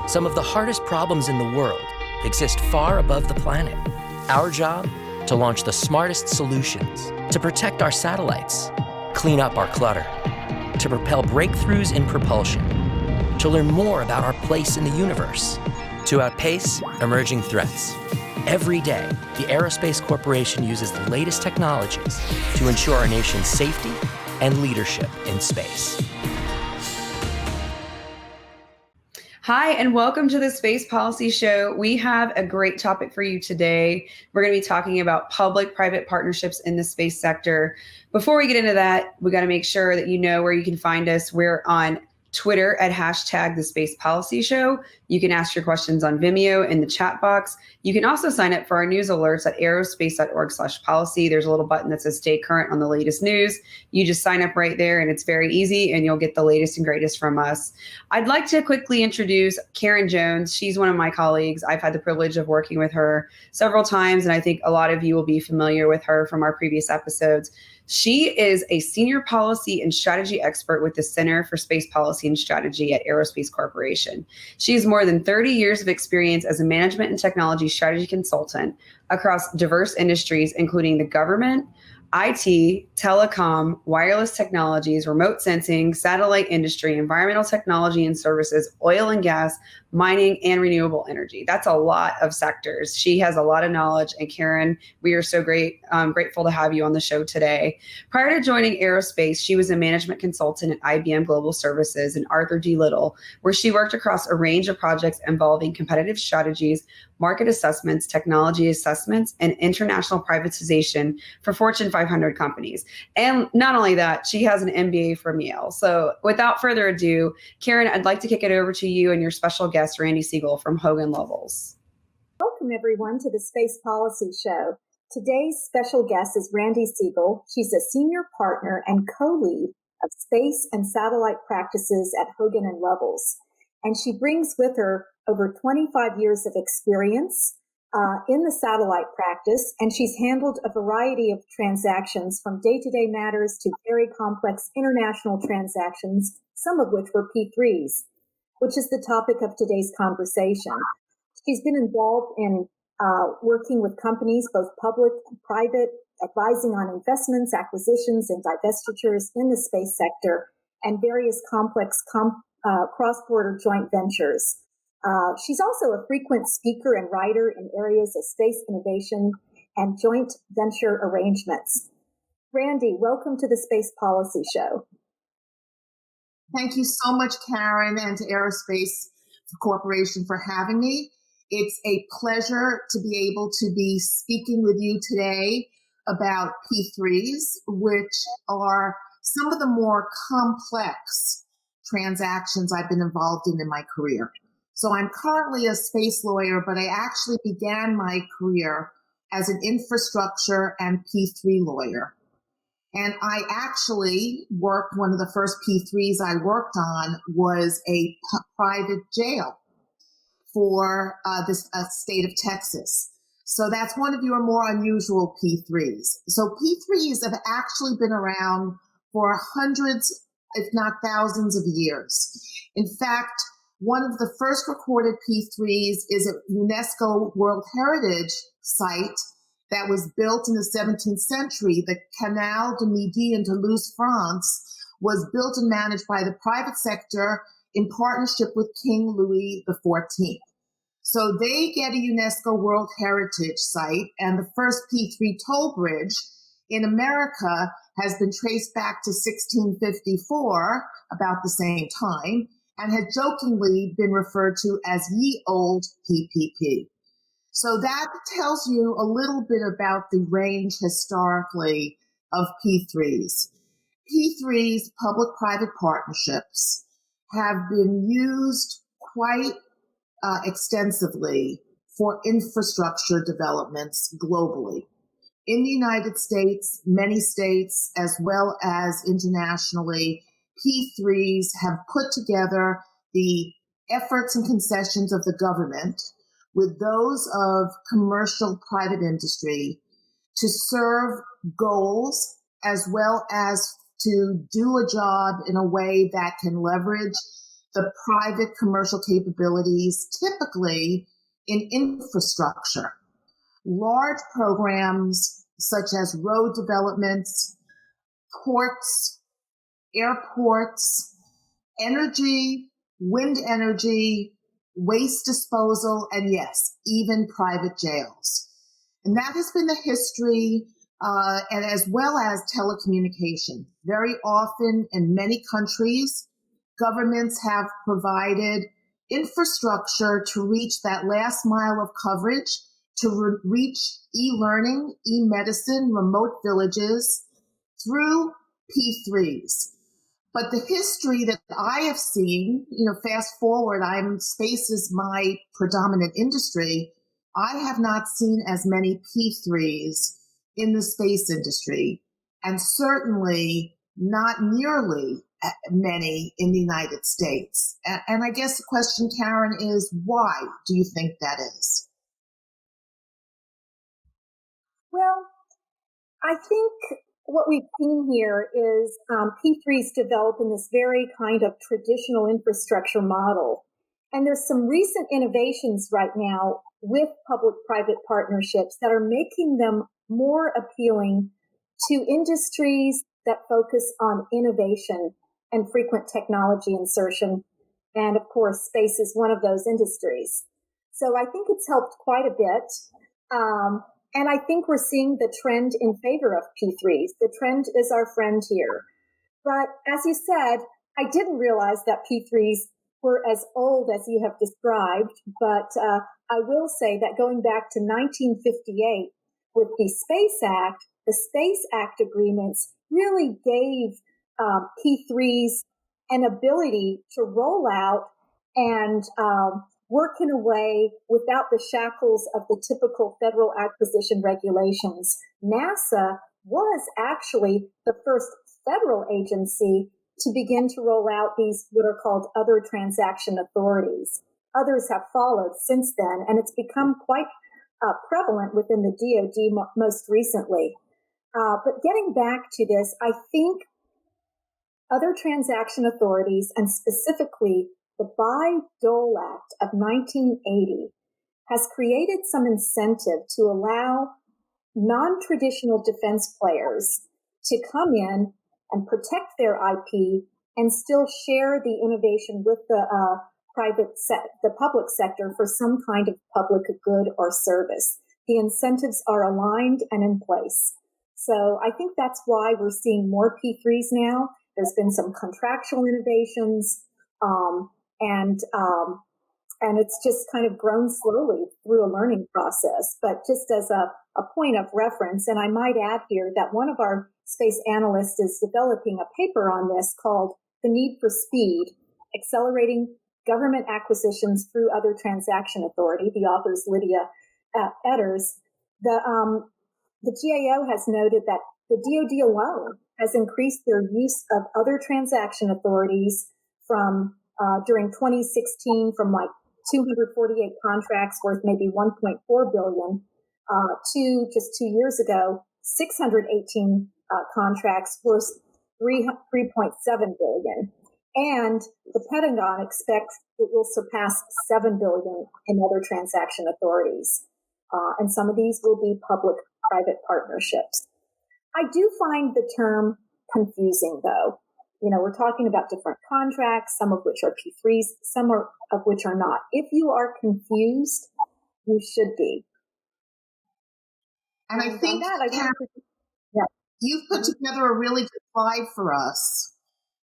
Some of the hardest problems in the world exist far above the planet. Our job? To launch the smartest solutions, to protect our satellites, clean up our clutter, to propel breakthroughs in propulsion, to learn more about our place in the universe, to outpace emerging threats. Every day, the Aerospace Corporation uses the latest technologies to ensure our nation's safety and leadership in space. Hi, and welcome to the Space Policy Show. We have a great topic for you today. We're going to be talking about public-private partnerships in the space sector. Before we get into that, we got to make sure that you know where you can find us. We're on Twitter at hashtag the Space Policy Show. You can ask your questions on Vimeo in the chat box. You can also sign up for our news alerts at aerospace.org/policy. There's a little button that says stay current on the latest news. You just sign up right there and it's very easy and you'll get the latest and greatest from us. I'd like to quickly introduce Karen Jones. She's one of my colleagues. I've had the privilege of working with her several times, and I think a lot of you will be familiar with her from our previous episodes. She is a senior policy and strategy expert with the Center for Space Policy and Strategy at Aerospace Corporation. She has more than 30 years of experience as a management and technology strategy consultant across diverse industries, including the government, IT, telecom, wireless technologies, remote sensing, satellite industry, environmental technology and services, oil and gas, mining, and renewable energy. That's a lot of sectors. She has a lot of knowledge. And Karen, we are so grateful to have you on the show today. Prior to joining Aerospace, she was a management consultant at IBM Global Services and Arthur G. Little, where she worked across a range of projects involving competitive strategies, market assessments, technology assessments, and international privatization for Fortune 500 companies. And not only that, she has an MBA from Yale. So without further ado, Karen, I'd like to kick it over to you and your special guest, Randy Segal from Hogan Lovells. Welcome, everyone, to the Space Policy Show. Today's special guest is Randy Segal. She's a senior partner and co-lead of space and satellite practices at Hogan Lovells. And she brings with her over 25 years of experience in the satellite practice, and she's handled a variety of transactions from day-to-day matters to very complex international transactions, some of which were P3s, which is the topic of today's conversation. She's been involved in working with companies, both public and private, advising on investments, acquisitions, and divestitures in the space sector, and various complex cross-border joint ventures. She's also a frequent speaker and writer in areas of space innovation and joint venture arrangements. Randy, welcome to the Space Policy Show. Thank you so much, Karen, and to Aerospace Corporation for having me. It's a pleasure to be able to be speaking with you today about P3s, which are some of the more complex transactions I've been involved in my career. So I'm currently a space lawyer, but I actually began my career as an infrastructure and P3 lawyer. And I actually worked, one of the first P3s I worked on was a private jail for the state of Texas. So that's one of your more unusual P3s. So P3s have actually been around for hundreds, if not thousands of years. In fact, one of the first recorded P3s is a UNESCO World Heritage Site that was built in the 17th century. The Canal de Midi in Toulouse, France, was built and managed by the private sector in partnership with King Louis XIV. So they get a UNESCO World Heritage Site, and the first P3 toll bridge in America has been traced back to 1654, about the same time, and had jokingly been referred to as ye old PPP. So that tells you a little bit about the range historically of P3s. P3s, public-private partnerships, have been used quite extensively for infrastructure developments globally. In the United States, many states, as well as internationally, P3s have put together the efforts and concessions of the government with those of commercial private industry to serve goals as well as to do a job in a way that can leverage the private commercial capabilities, typically in infrastructure. Large programs such as road developments, ports, airports, energy, wind energy, waste disposal, and yes, even private jails. And that has been the history, and as well as telecommunication. Very often in many countries, governments have provided infrastructure to reach that last mile of coverage, to reach e-learning, e-medicine, remote villages through P3s. But the history that I have seen, fast forward, space is my predominant industry. I have not seen as many P3s in the space industry, and certainly not nearly many in the United States. And I guess the question, Karen, is why do you think that is? Well, I think what we've seen here is P3s developing this very kind of traditional infrastructure model. And there's some recent innovations right now with public-private partnerships that are making them more appealing to industries that focus on innovation and frequent technology insertion. And of course, space is one of those industries. So I think it's helped quite a bit. And I think we're seeing the trend in favor of P3s. The trend is our friend here. But as you said, I didn't realize that P3s were as old as you have described. But I will say that going back to 1958 with the Space Act agreements really gave P3s an ability to roll out and work in a way without the shackles of the typical federal acquisition regulations. NASA was actually the first federal agency to begin to roll out these what are called other transaction authorities. Others have followed since then, and it's become quite prevalent within the DoD most recently. But getting back to this, I think other transaction authorities, and specifically the Bayh-Dole Act of 1980, has created some incentive to allow non-traditional defense players to come in and protect their IP and still share the innovation with the public sector for some kind of public good or service. The incentives are aligned and in place. So I think that's why we're seeing more P3s now. There's been some contractual innovations, and it's just kind of grown slowly through a learning process. But just as a point of reference, and I might add here that one of our space analysts is developing a paper on this called The Need for Speed, Accelerating Government Acquisitions Through Other Transaction Authority. The author is Lydia Edders. The GAO has noted that the DoD alone has increased their use of other transaction authorities from during 2016 from like 248 contracts worth maybe 1.4 billion to just 2 years ago 618 contracts worth 3.7 billion. And the Pentagon expects it will surpass 7 billion in other transaction authorities. And some of these will be public-private partnerships. I do find the term confusing, though. We're talking about different contracts, some of which are P3s, some of which are not. If you are confused, you should be. And I think, Karen, you've put together a really good slide for us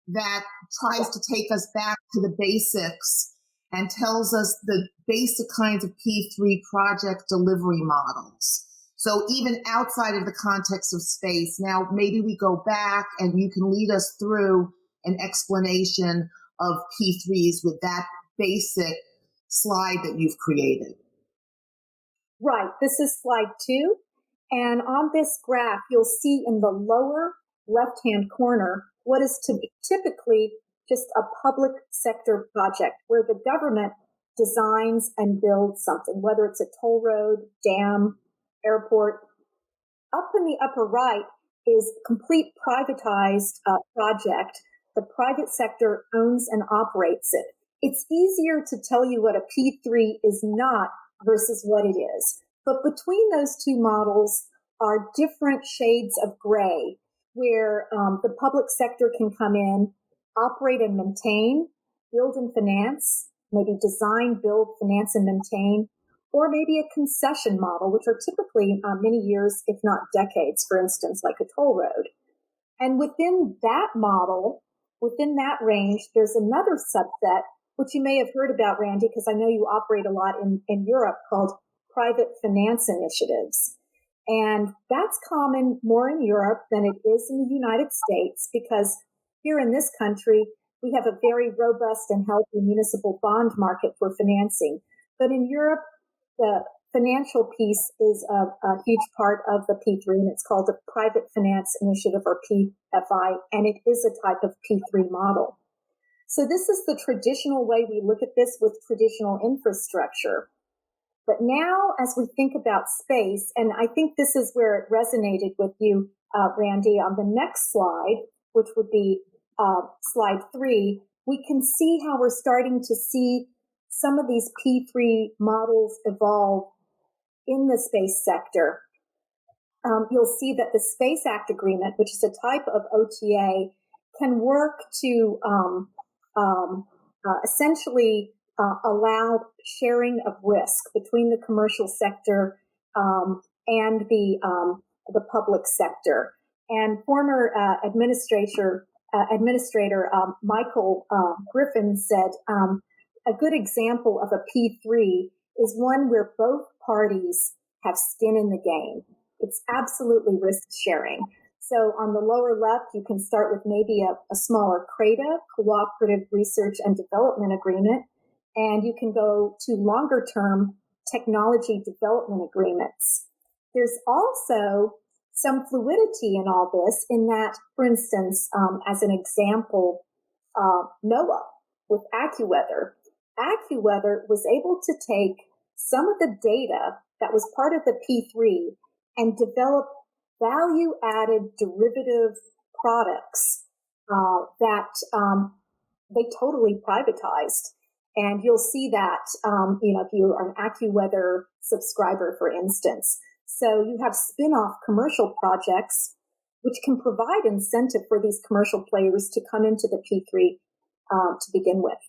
that tries to take us back to the basics and tells us the basic kinds of P3 project delivery models. So even outside of the context of space, now maybe we go back and you can lead us through an explanation of P3s with that basic slide that you've created. Right. This is slide 2. And on this graph, you'll see in the lower left-hand corner what is typically just a public sector project where the government designs and builds something, whether it's a toll road, dam, airport. Up in the upper right is a complete privatized project. The private sector owns and operates it. it's easier to tell you what a P3 is not versus what it is. But between those two models are different shades of gray, where the public sector can come in, operate and maintain, build and finance, maybe design, build, finance, and maintain, or maybe a concession model, which are typically many years, if not decades, for instance, like a toll road. And within that model, within that range, there's another subset, which you may have heard about, Randy, because I know you operate a lot in Europe, called private finance initiatives. And that's common more in Europe than it is in the United States, because here in this country, we have a very robust and healthy municipal bond market for financing. But in Europe, the financial piece is a huge part of the P3, and it's called the Private Finance Initiative, or PFI, and it is a type of P3 model. So this is the traditional way we look at this with traditional infrastructure. But now, as we think about space, and I think this is where it resonated with you, Randy, on the next slide, which would be slide 3, we can see how we're starting to see some of these P3 models evolve in the space sector. You'll see that the Space Act Agreement, which is a type of OTA, can work to essentially allow sharing of risk between the commercial sector and the public sector. And former administrator Michael Griffin said, a good example of a P3 is one where both parties have skin in the game. It's absolutely risk sharing. So on the lower left, you can start with maybe a smaller CRADA, Cooperative Research and Development Agreement, and you can go to longer term technology development agreements. There's also some fluidity in all this, in that, for instance, as an example, NOAA with AccuWeather. AccuWeather was able to take some of the data that was part of the P3 and develop value-added derivative products that they totally privatized. And you'll see that, if you are an AccuWeather subscriber, for instance. So you have spin-off commercial projects, which can provide incentive for these commercial players to come into the P3 to begin with.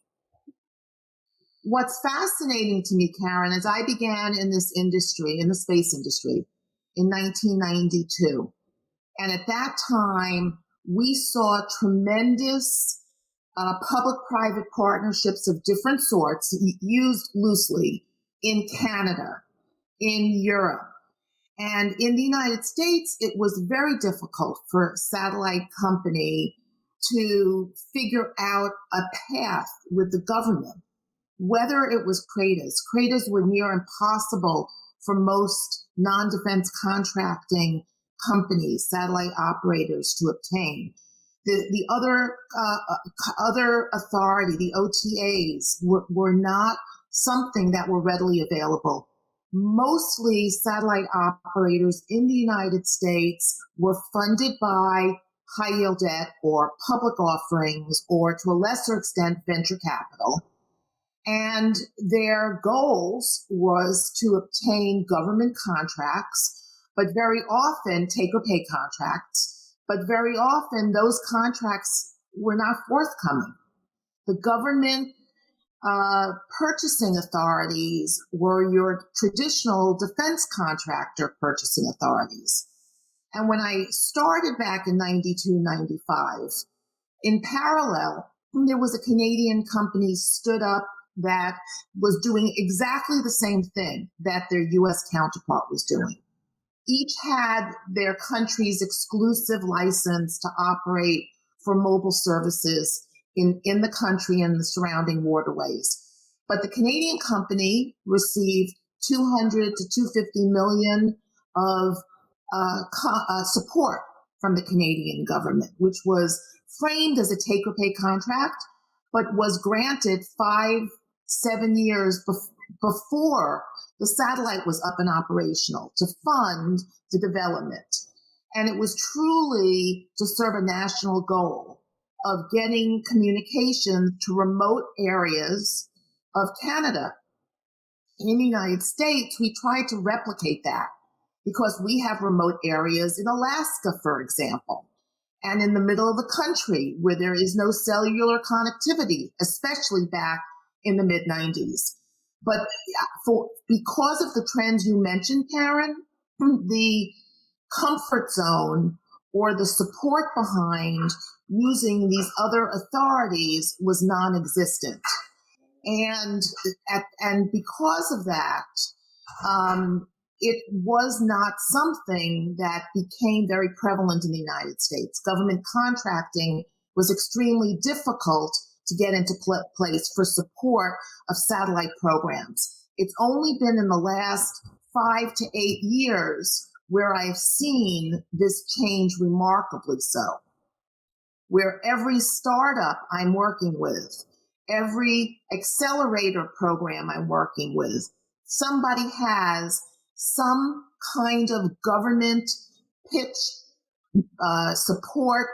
What's fascinating to me, Karen, is I began in this industry, in the space industry, in 1992. And at that time, we saw tremendous public-private partnerships of different sorts, used loosely, in Canada, in Europe. And in the United States, it was very difficult for a satellite company to figure out a path with the government, whether it was CRADAs. CRADAs were near impossible for most non-defense contracting companies, satellite operators, to obtain. The other authority, the OTAs, were not something that were readily available. Mostly satellite operators in the United States were funded by high yield debt or public offerings, or to a lesser extent, venture capital. And their goals was to obtain government contracts, but very often take or pay contracts, but very often those contracts were not forthcoming. The government purchasing authorities were your traditional defense contractor purchasing authorities. And when I started back in 92, 95, in parallel, there was a Canadian company stood up that was doing exactly the same thing that their U.S. counterpart was doing. Each had their country's exclusive license to operate for mobile services in the country and the surrounding waterways. But the Canadian company received $200 to $250 million of support from the Canadian government, which was framed as a take-or-pay contract, but was granted 5-7 years before the satellite was up and operational to fund the development. And it was truly to serve a national goal of getting communications to remote areas of Canada. In the United States, we tried to replicate that because we have remote areas in Alaska, for example, and in the middle of the country where there is no cellular connectivity, especially back in the mid-90s. But because of the trends you mentioned, Karen, the comfort zone or the support behind using these other authorities was non-existent. And because of that, it was not something that became very prevalent in the United States. Government contracting was extremely difficult to get into place for support of satellite programs. It's only been in the last 5 to 8 years where I've seen this change remarkably so, where every startup I'm working with, every accelerator program I'm working with, somebody has some kind of government pitch support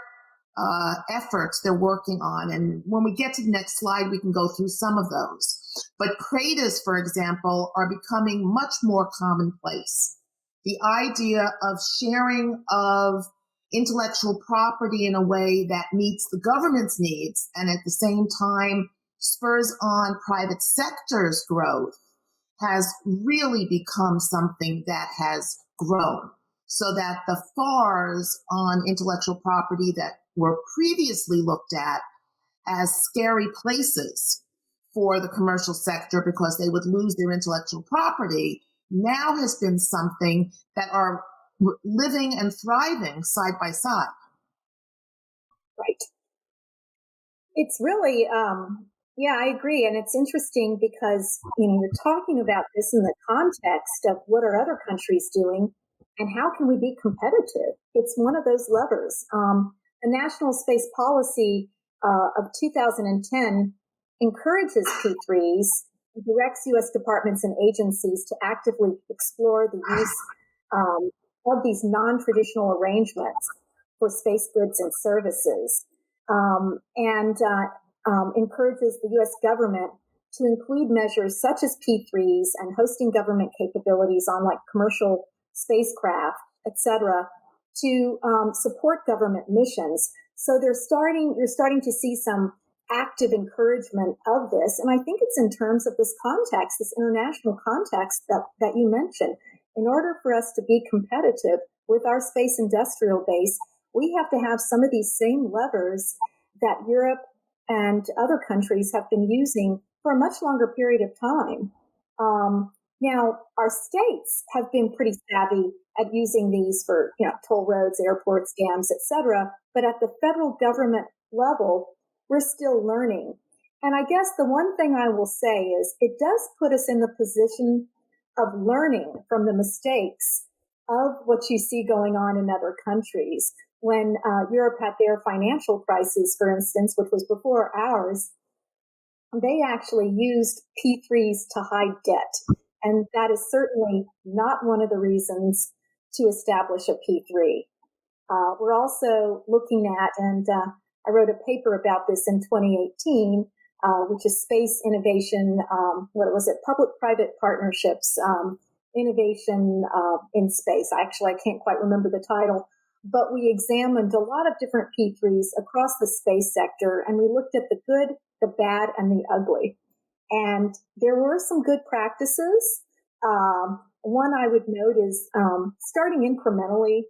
efforts they're working on. And when we get to the next slide, we can go through some of those. But CRADAs, for example, are becoming much more commonplace. The idea of sharing of intellectual property in a way that meets the government's needs and at the same time spurs on private sector's growth has really become something that has grown. So that the FARs on intellectual property that were previously looked at as scary places for the commercial sector because they would lose their intellectual property now has been something that are living and thriving side by side. Right. It's really, yeah, I agree. And it's interesting because, you're talking about this in the context of what are other countries doing and how can we be competitive? It's one of those levers. The National Space Policy of 2010 encourages P3s, directs U.S. departments and agencies to actively explore the use of these non-traditional arrangements for space goods and services, and encourages the U.S. government to include measures such as P3s and hosting government capabilities on like commercial spacecraft, etc., to support government missions. So you're starting to see some active encouragement of this. And I think it's in terms of this context, this international context that you mentioned. In order for us to be competitive with our space industrial base, we have to have some of these same levers that Europe and other countries have been using for a much longer period of time. Now, our states have been pretty savvy at using these for, toll roads, airports, dams, etc. But at the federal government level, we're still learning. And I guess the one thing I will say is it does put us in the position of learning from the mistakes of what you see going on in other countries. When Europe had their financial crisis, for instance, which was before ours, they actually used P3s to hide debt. And that is certainly not one of the reasons to establish a P3. We're also looking at, and I wrote a paper about this in 2018, which is space innovation, public-private partnerships, innovation in space. Actually, I can't quite remember the title, but we examined a lot of different P3s across the space sector, and we looked at the good, the bad, and the ugly. And there were some good practices. One I would note is starting incrementally.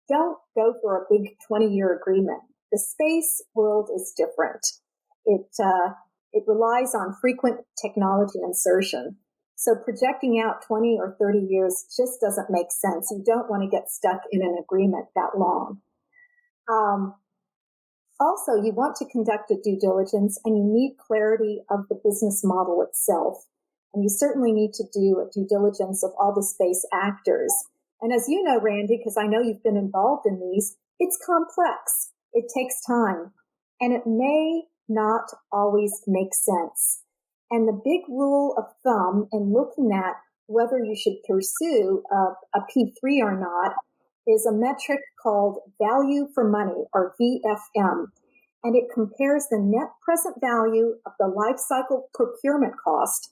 Don't go for a big 20-year agreement. The space world is different. It relies on frequent technology insertion. So projecting out 20 or 30 years just doesn't make sense. You don't want to get stuck in an agreement that long. Also, you want to conduct a due diligence and you need clarity of the business model itself. And you certainly need to do a due diligence of all the space actors. And as you know, Randy, because I know you've been involved in these, it's complex. It takes time. And it may not always make sense. And the big rule of thumb in looking at whether you should pursue a P3 or not is a metric called value for money, or VFM. and it compares the net present value of the life cycle procurement cost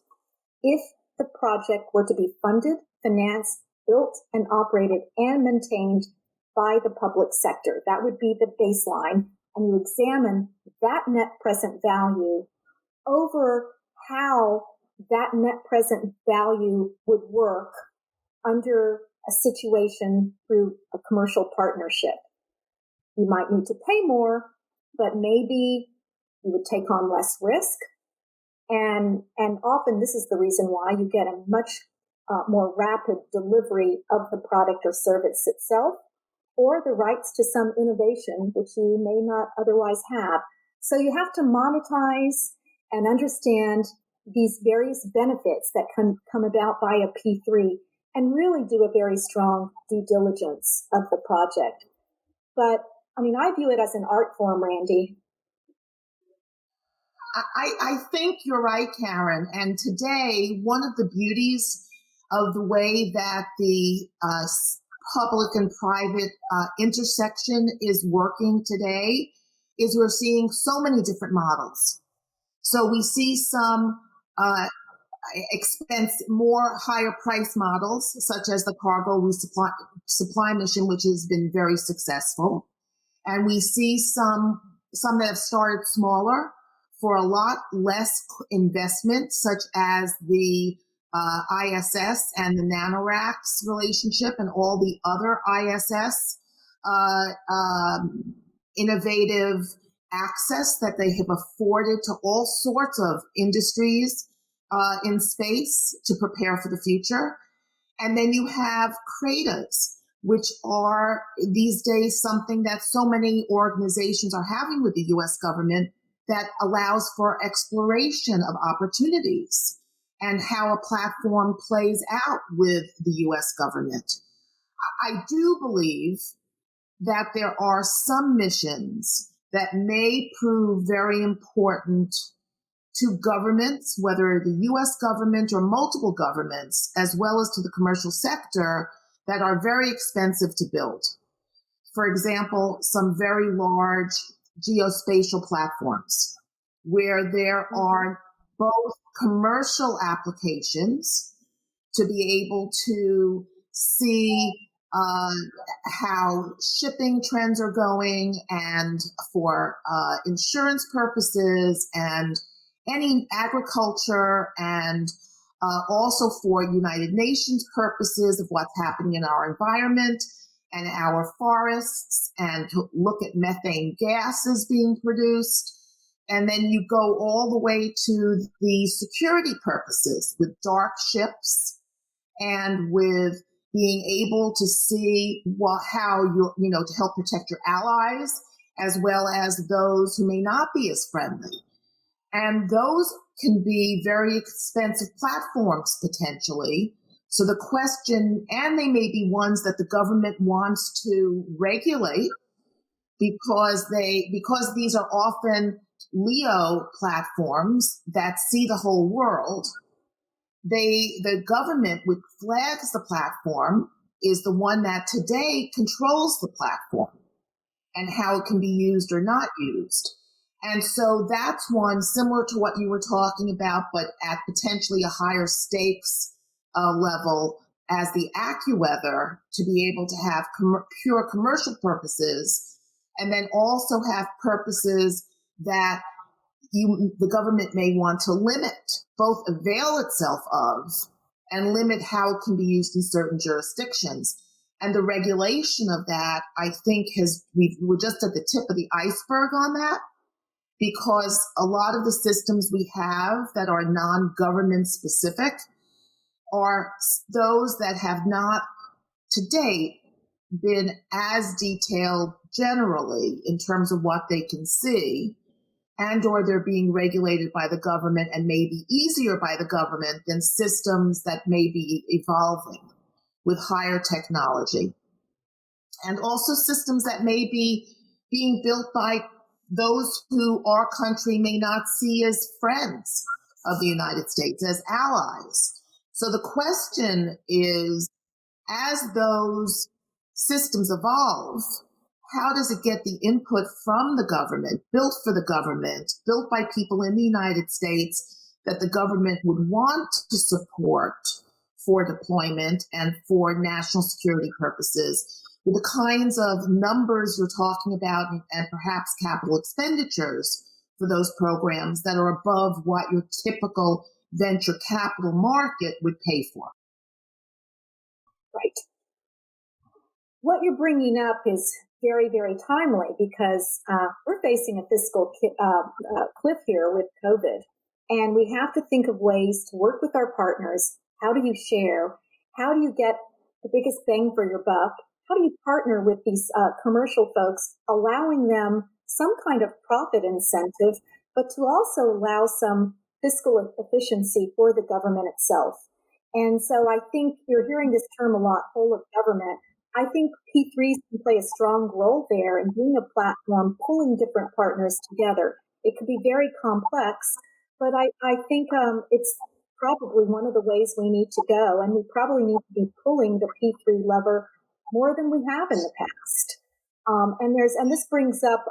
if the project were to be funded, financed, built, and operated and maintained by the public sector. That would be the baseline. And you examine that net present value over how that net present value would work under a situation through a commercial partnership. You might need to pay more, but maybe you would take on less risk. And often this is the reason why you get a much more rapid delivery of the product or service itself, or the rights to some innovation which you may not otherwise have. So you have to monetize and understand these various benefits that can come about by a P3 and really do a very strong due diligence of the project. But I mean, I view it as an art form, Randy. I think you're right, Karen. And today, one of the beauties of the way that the public and private intersection is working today is we're seeing so many different models. So we see some more higher price models, such as the cargo resupply mission, which has been very successful. And we see some that have started smaller for a lot less investment, such as the ISS and the NanoRacks relationship and all the other ISS innovative access that they have afforded to all sorts of industries in space to prepare for the future. And then you have CRADAs, which are these days something that so many organizations are having with the U.S. government that allows for exploration of opportunities and how a platform plays out with the U.S. government. I do believe that there are some missions that may prove very important to governments, whether the U.S. government or multiple governments, as well as to the commercial sector, that are very expensive to build. For example, some very large geospatial platforms where there are both commercial applications to be able to see how shipping trends are going and for insurance purposes and any agriculture and also for United Nations purposes of what's happening in our environment and our forests, and to look at methane gases being produced. And then you go all the way to the security purposes with dark ships and with being able to see how to help protect your allies, as well as those who may not be as friendly. And those can be very expensive platforms potentially. So the question, and they may be ones that the government wants to regulate because these are often LEO platforms that see the whole world. The government, which flags the platform, is the one that today controls the platform and how it can be used or not used. And so that's one similar to what you were talking about, but at potentially a higher stakes level as the AccuWeather, to be able to have pure commercial purposes, and then also have purposes that the government may want to limit, both avail itself of and limit how it can be used in certain jurisdictions. And the regulation of that, I think, we're just at the tip of the iceberg on that, because a lot of the systems we have that are non-government specific are those that have not to date been as detailed generally in terms of what they can see, and or they're being regulated by the government and may be easier by the government than systems that may be evolving with higher technology. And also systems that may be being built by those who our country may not see as friends of the United States, as allies. So the question is, as those systems evolve, how does it get the input from the government, built for the government, built by people in the United States that the government would want to support for deployment and for national security purposes, with the kinds of numbers you're talking about and perhaps capital expenditures for those programs that are above what your typical venture capital market would pay for. Right. What you're bringing up is very, very timely because we're facing a fiscal cliff here with COVID, and we have to think of ways to work with our partners. How do you share? How do you get the biggest bang for your buck? How do you partner with these commercial folks, allowing them some kind of profit incentive, but to also allow some fiscal efficiency for the government itself? And so I think you're hearing this term a lot, whole of government. I think P3s can play a strong role there in being a platform, pulling different partners together. It could be very complex, but I think it's probably one of the ways we need to go, and we probably need to be pulling the P3 lever more than we have in the past. And this brings up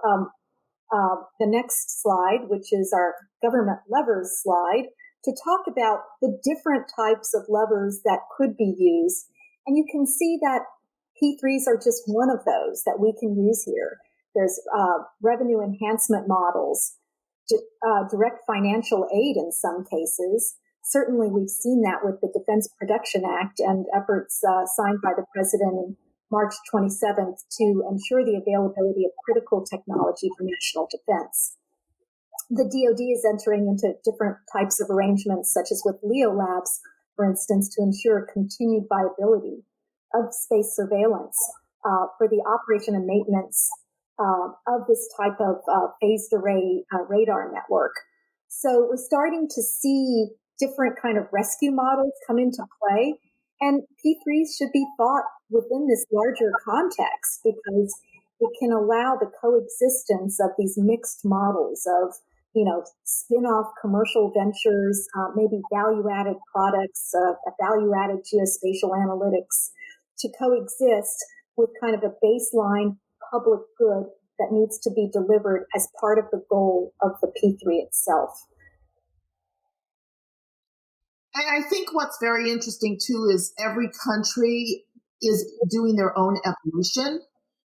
the next slide, which is our government levers slide, to talk about the different types of levers that could be used. And you can see that P3s are just one of those that we can use here. There's revenue enhancement models, direct financial aid in some cases. Certainly, we've seen that with the Defense Production Act and efforts signed by the President in March 27th to ensure the availability of critical technology for national defense. The DoD is entering into different types of arrangements, such as with LEO Labs, for instance, to ensure continued viability of space surveillance for the operation and maintenance of this type of phased array radar network. So we're starting to see different kind of rescue models come into play, and P3s should be thought within this larger context because it can allow the coexistence of these mixed models of, spin-off commercial ventures, maybe value-added products, value-added geospatial analytics to coexist with kind of a baseline public good that needs to be delivered as part of the goal of the P3 itself. And I think what's very interesting, too, is every country is doing their own evolution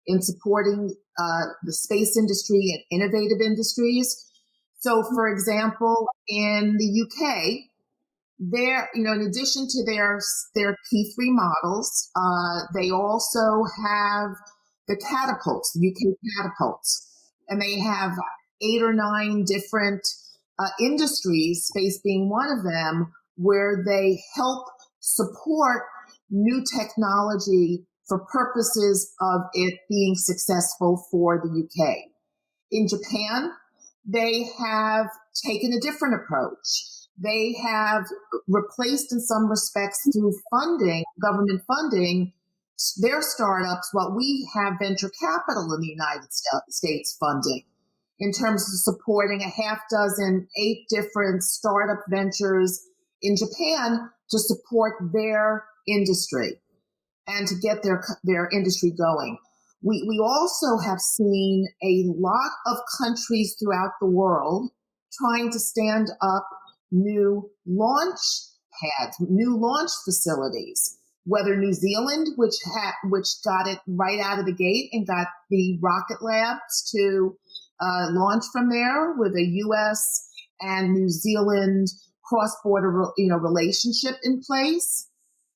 in supporting the space industry and innovative industries. So, for example, in the UK, in addition to their P3 models, they also have the catapults, the UK catapults, and they have 8 or 9 different industries, space being one of them, where they help support new technology for purposes of it being successful for the UK. In Japan, they have taken a different approach. They have replaced, in some respects, through funding, government funding, their startups, what we have venture capital in the United States funding, in terms of supporting 8 different startup ventures in Japan to support their industry and to get their industry going. We also have seen a lot of countries throughout the world trying to stand up new launch pads, new launch facilities, whether New Zealand, which got it right out of the gate and got the rocket labs to launch from there with a U.S. and New Zealand cross-border, relationship in place.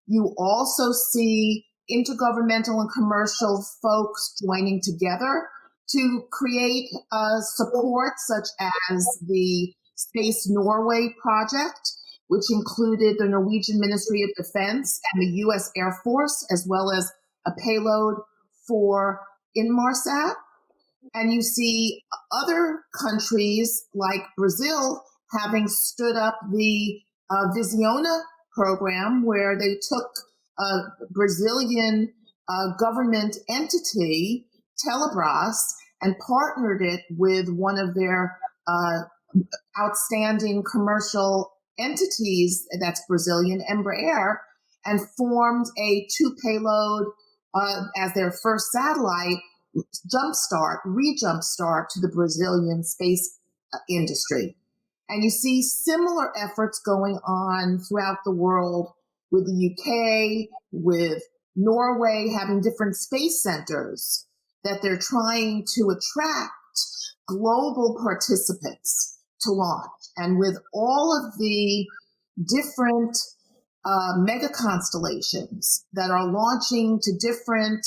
You also see intergovernmental and commercial folks joining together to create support, such as the Space Norway project, which included the Norwegian Ministry of Defense and the U.S. Air Force, as well as a payload for Inmarsat. And you see other countries like Brazil having stood up the Visiona program, where they took a Brazilian government entity, Telebras, and partnered it with one of their outstanding commercial entities that's Brazilian, Embraer, and formed a 2 payload as their first satellite re-jumpstart to the Brazilian space industry. And you see similar efforts going on throughout the world with the UK, with Norway having different space centers that they're trying to attract global participants to launch. And with all of the different mega constellations that are launching to different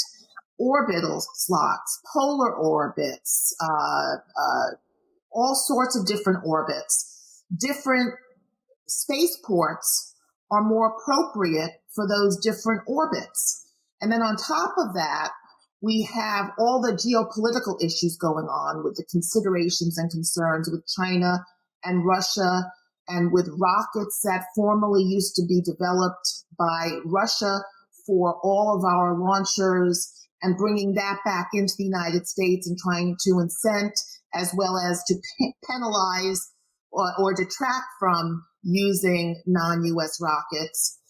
orbital slots, polar orbits, all sorts of different orbits, different spaceports are more appropriate for those different orbits. And then on top of that, we have all the geopolitical issues going on with the considerations and concerns with China and Russia, and with rockets that formerly used to be developed by Russia for all of our launchers, and bringing that back into the United States and trying to incent as well as to penalize or detract from using non-U.S. rockets.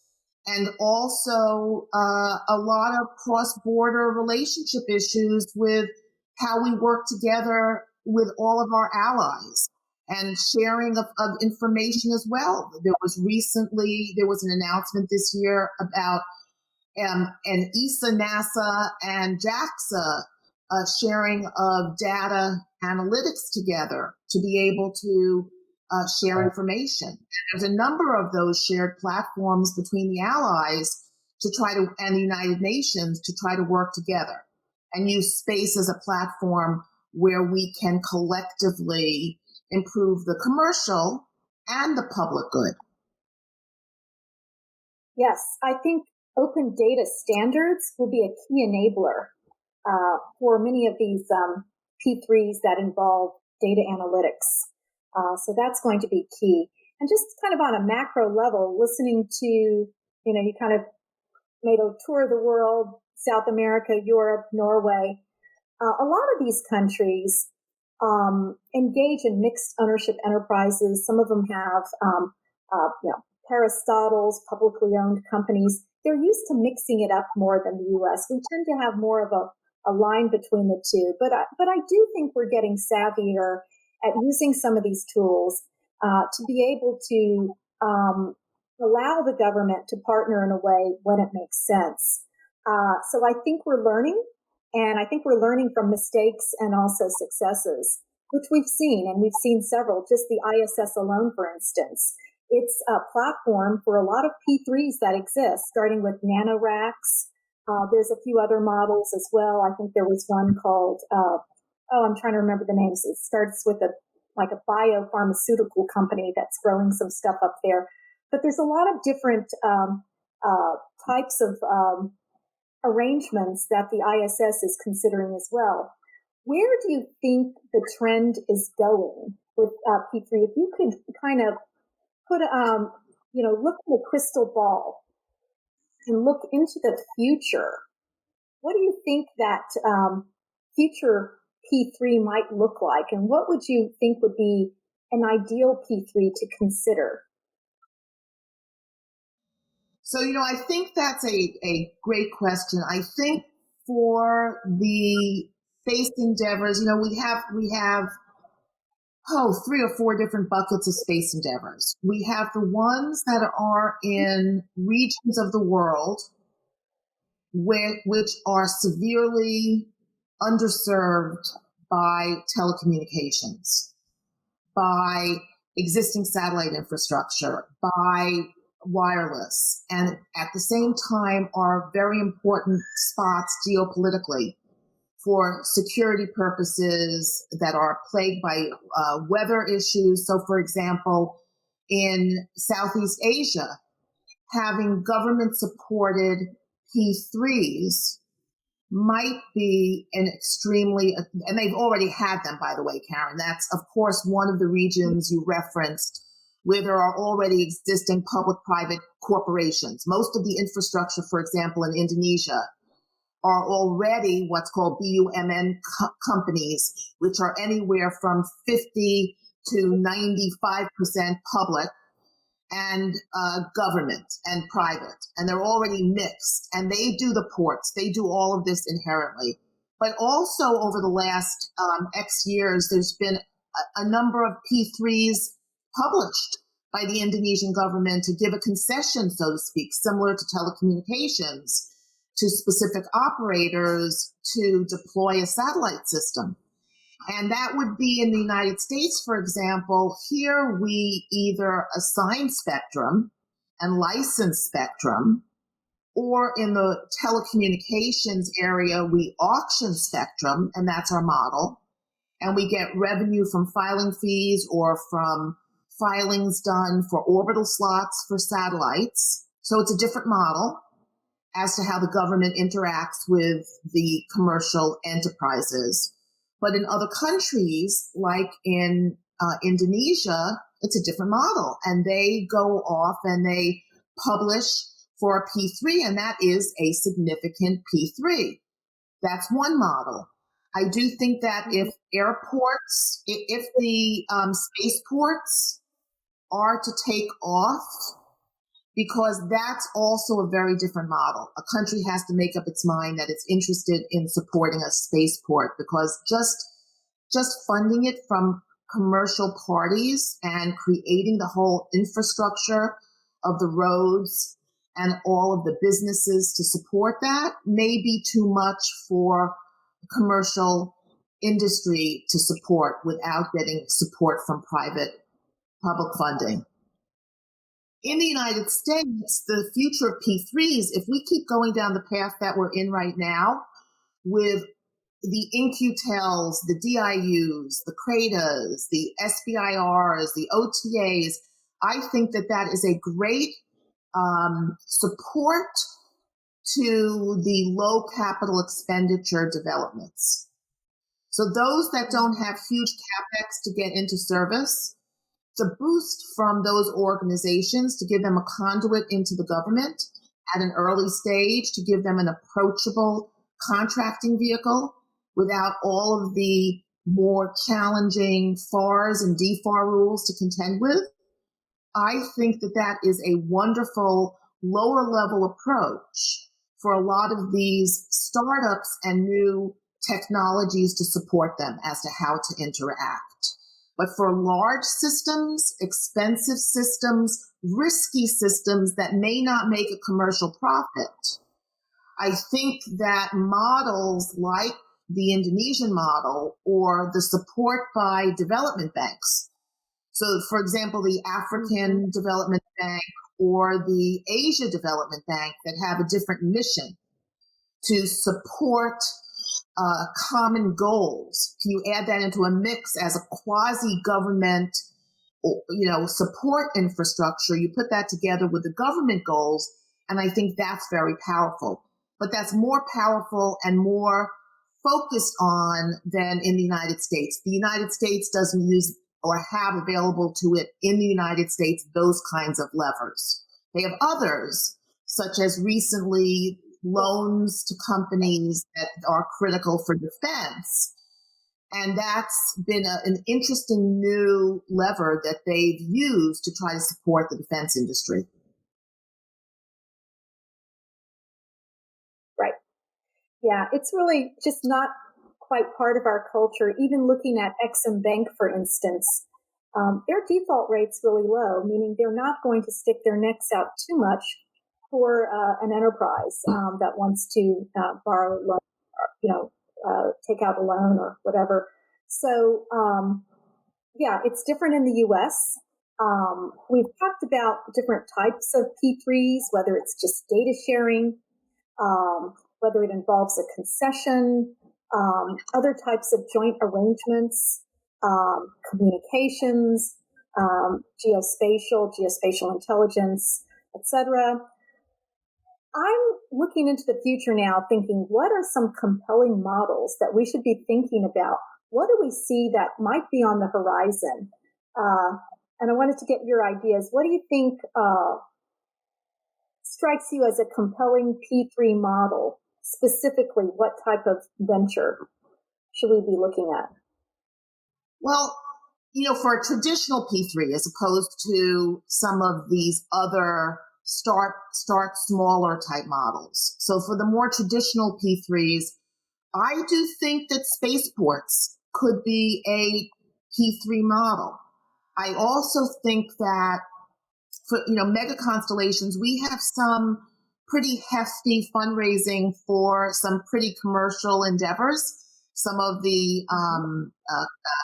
And also a lot of cross-border relationship issues with how we work together with all of our allies and sharing of information as well. There was an announcement this year about an ESA, NASA, and JAXA sharing of data analytics together to be able to share information. There's a number of those shared platforms between the allies and the United Nations to try to work together and use space as a platform where we can collectively improve the commercial and the public good. Yes, I think open data standards will be a key enabler for many of these P3s that involve data analytics. So that's going to be key. And just kind of on a macro level, listening to, you kind of made a tour of the world, South America, Europe, Norway. A lot of these countries engage in mixed ownership enterprises. Some of them have, Aristotle's publicly owned companies. They're used to mixing it up more than the U.S. We tend to have more of a line between the two. But I do think we're getting savvier at using some of these tools to be able to allow the government to partner in a way when it makes sense. So I think we're learning, and I think we're learning from mistakes and also successes, which we've seen, and we've seen several, just the ISS alone, for instance. It's a platform for a lot of P3s that exist, starting with nanoracks. There's a few other models as well. I think there was one called, I'm trying to remember the names. It starts with a biopharmaceutical company that's growing some stuff up there. But there's a lot of different types of arrangements that the ISS is considering as well. Where do you think the trend is going with P3? If you could kind of put, look in a crystal ball and look into the future, what do you think that future P3 might look like? And what would you think would be an ideal P3 to consider? So, I think that's a great question. I think for the space endeavors, we have 3 or 4 different buckets of space endeavors. We have the ones that are in regions of the world which are severely underserved by telecommunications, by existing satellite infrastructure, by wireless, and at the same time are very important spots geopolitically for security purposes that are plagued by weather issues. So, for example, in Southeast Asia, having government-supported P3s might be and they've already had them, by the way, Karen. That's, of course, one of the regions you referenced where there are already existing public-private corporations. Most of the infrastructure, for example, in Indonesia, are already what's called BUMN companies, which are anywhere from 50 to 95% public and government and private. And they're already mixed. And they do the ports. They do all of this inherently. But also over the last X years, there's been a number of P3s published by the Indonesian government to give a concession, so to speak, similar to telecommunications, to specific operators to deploy a satellite system. And that would be in the United States, for example. Here we either assign spectrum and license spectrum, or in the telecommunications area, we auction spectrum, and that's our model. And we get revenue from filing fees or from filings done for orbital slots for satellites. So it's a different model as to how the government interacts with the commercial enterprises. But in other countries, like in Indonesia, it's a different model. And they go off and they publish for a P3, and that is a significant P3. That's one model. I do think that if airports, if the spaceports are to take off, because that's also a very different model. A country has to make up its mind that it's interested in supporting a spaceport, because just funding it from commercial parties and creating the whole infrastructure of the roads and all of the businesses to support that may be too much for commercial industry to support without getting support from public funding. In the United States, the future of P3s, if we keep going down the path that we're in right now with the InQtels, the DIUs, the CRADAs, the SBIRs, the OTAs, I think that that is a great support to the low capital expenditure developments. So those that don't have huge capex to get into service, it's a boost from those organizations to give them a conduit into the government at an early stage, to give them an approachable contracting vehicle without all of the more challenging FARs and DFAR rules to contend with. I think that that is a wonderful lower level approach for a lot of these startups and new technologies to support them as to how to interact. But for large systems, expensive systems, risky systems that may not make a commercial profit, I think that models like the Indonesian model or the support by development banks. So, for example, the African Development Bank or the Asia Development Bank that have a different mission to support common goals. Can you add that into a mix as a quasi-government, support infrastructure? You put that together with the government goals, and I think that's very powerful. But that's more powerful and more focused on than in the United States. The United States doesn't use or have available to it in the United States those kinds of levers. They have others, such as recently loans to companies that are critical for defense. And that's been an interesting new lever that they've used to try to support the defense industry. Right. Yeah, it's really just not quite part of our culture. Even looking at Exim Bank, for instance, their default rate's really low, meaning they're not going to stick their necks out too much for an enterprise that wants to borrow a loan, or, take out a loan or whatever. So, it's different in the U.S. We've talked about different types of P3s, whether it's just data sharing, whether it involves a concession, other types of joint arrangements, communications, geospatial intelligence, etc. I'm looking into the future now thinking, what are some compelling models that we should be thinking about? What do we see that might be on the horizon? And I wanted to get your ideas. What do you think strikes you as a compelling P3 model? Specifically, what type of venture should we be looking at? Well, for a traditional P3, as opposed to some of these other start smaller type models. So for the more traditional P3s, I do think that spaceports could be a P3 model. I also think that for, mega constellations, we have some pretty hefty fundraising for some pretty commercial endeavors, some of the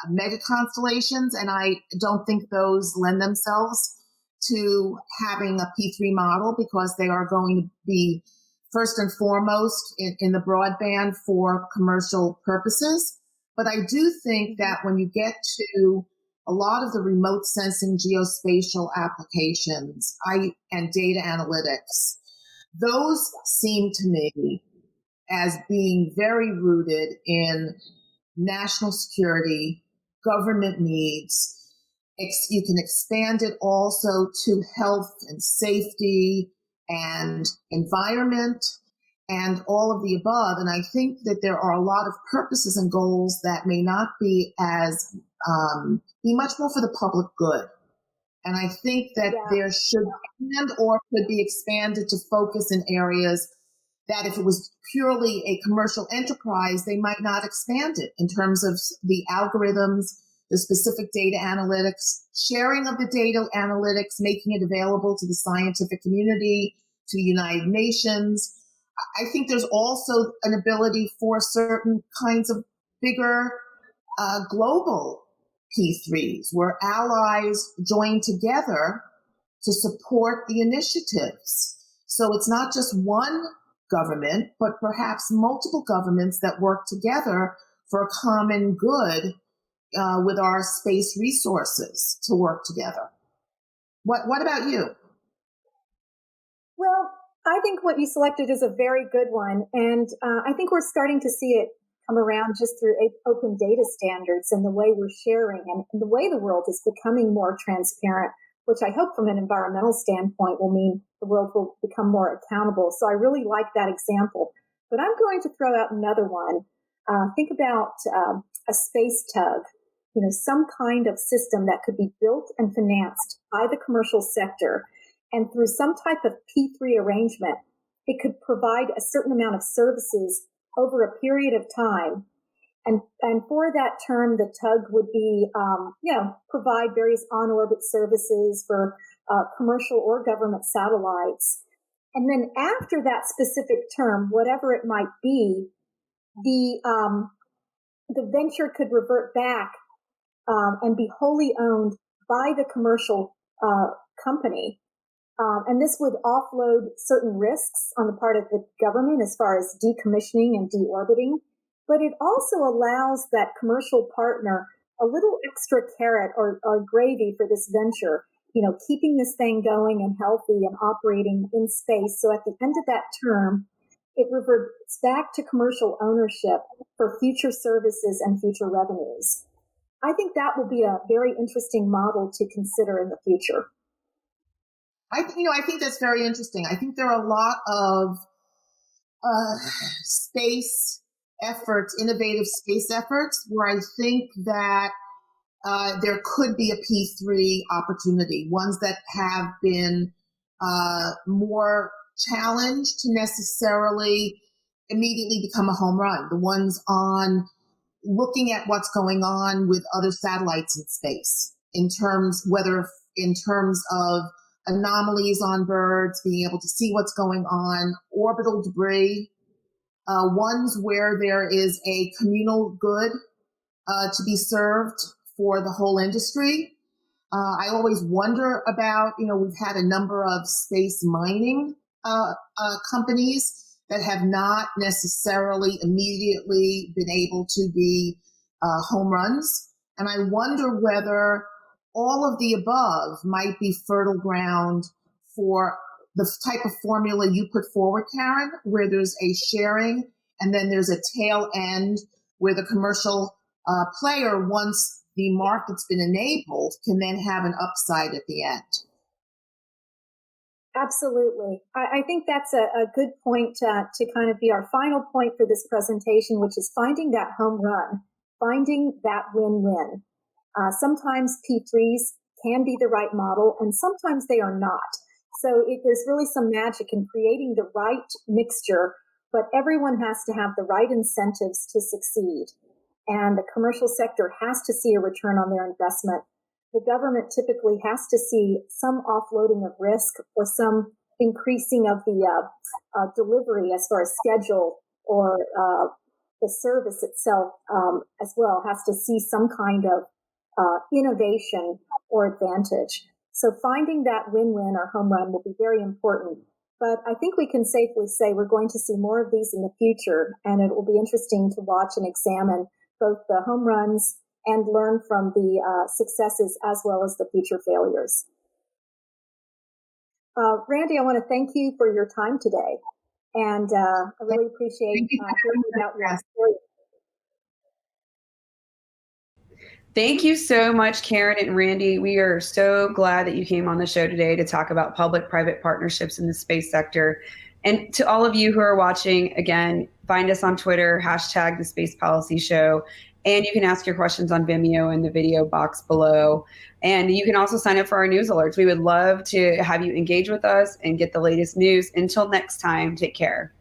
mega constellations, and I don't think those lend themselves to having a P3 model because they are going to be first and foremost in the broadband for commercial purposes. But I do think that when you get to a lot of the remote sensing geospatial applications and data analytics, those seem to me as being very rooted in national security, government needs. You can expand it also to health and safety and environment and all of the above. And I think that there are a lot of purposes and goals that may not be as, be much more for the public good. And I think that there should and or could be expanded to focus in areas that if it was purely a commercial enterprise, they might not expand it in terms of the algorithms, the specific data analytics, sharing of the data analytics, making it available to the scientific community, to the United Nations. I think there's also an ability for certain kinds of bigger global P3s where allies join together to support the initiatives. So it's not just one government, but perhaps multiple governments that work together for a common good with our space resources to work together. What about you? Well, I think what you selected is a very good one. And I think we're starting to see it come around just through open data standards and the way we're sharing and the way the world is becoming more transparent, which I hope from an environmental standpoint will mean the world will become more accountable. So I really like that example. But I'm going to throw out another one. Think about a space tug, some kind of system that could be built and financed by the commercial sector. And through some type of P3 arrangement, it could provide a certain amount of services over a period of time. And for that term, the tug would be, provide various on-orbit services for commercial or government satellites. And then after that specific term, whatever it might be, the venture could revert back and be wholly owned by the commercial company. And this would offload certain risks on the part of the government as far as decommissioning and deorbiting. But it also allows that commercial partner a little extra carrot or gravy for this venture, keeping this thing going and healthy and operating in space. So at the end of that term, it reverts back to commercial ownership for future services and future revenues. I think that will be a very interesting model to consider in the future. I think that's very interesting. I think there are a lot of space efforts, innovative space efforts, where I think that there could be a P3 opportunity, ones that have been more challenged to necessarily immediately become a home run. The ones on looking at what's going on with other satellites in space, in terms of anomalies on birds, being able to see what's going on, orbital debris, ones where there is a communal good to be served for the whole industry. I always wonder about, we've had a number of space mining companies that have not necessarily immediately been able to be home runs. And I wonder whether all of the above might be fertile ground for the type of formula you put forward, Karen, where there's a sharing and then there's a tail end where the commercial player, once the market's been enabled, can then have an upside at the end. Absolutely. I think that's a good point to kind of be our final point for this presentation, which is finding that home run, finding that win-win. Sometimes P3s can be the right model, and sometimes they are not. So there's really some magic in creating the right mixture but everyone has to have the right incentives to succeed. And the commercial sector has to see a return on their investment. The government typically has to see some offloading of risk or some increasing of the delivery as far as schedule, or the service itself as well has to see some kind of innovation or advantage. So finding that win-win or home run will be very important. But I think we can safely say we're going to see more of these in the future, and it will be interesting to watch and examine both the home runs and learn from the successes as well as the future failures. Randy, I want to thank you for your time today, and I really appreciate hearing about your story. Thank you so much, Karen and Randy. We are so glad that you came on the show today to talk about public-private partnerships in the space sector. And to all of you who are watching, again, find us on Twitter, # the Space Policy Show. And you can ask your questions on Vimeo in the video box below. And you can also sign up for our news alerts. We would love to have you engage with us and get the latest news. Until next time, take care.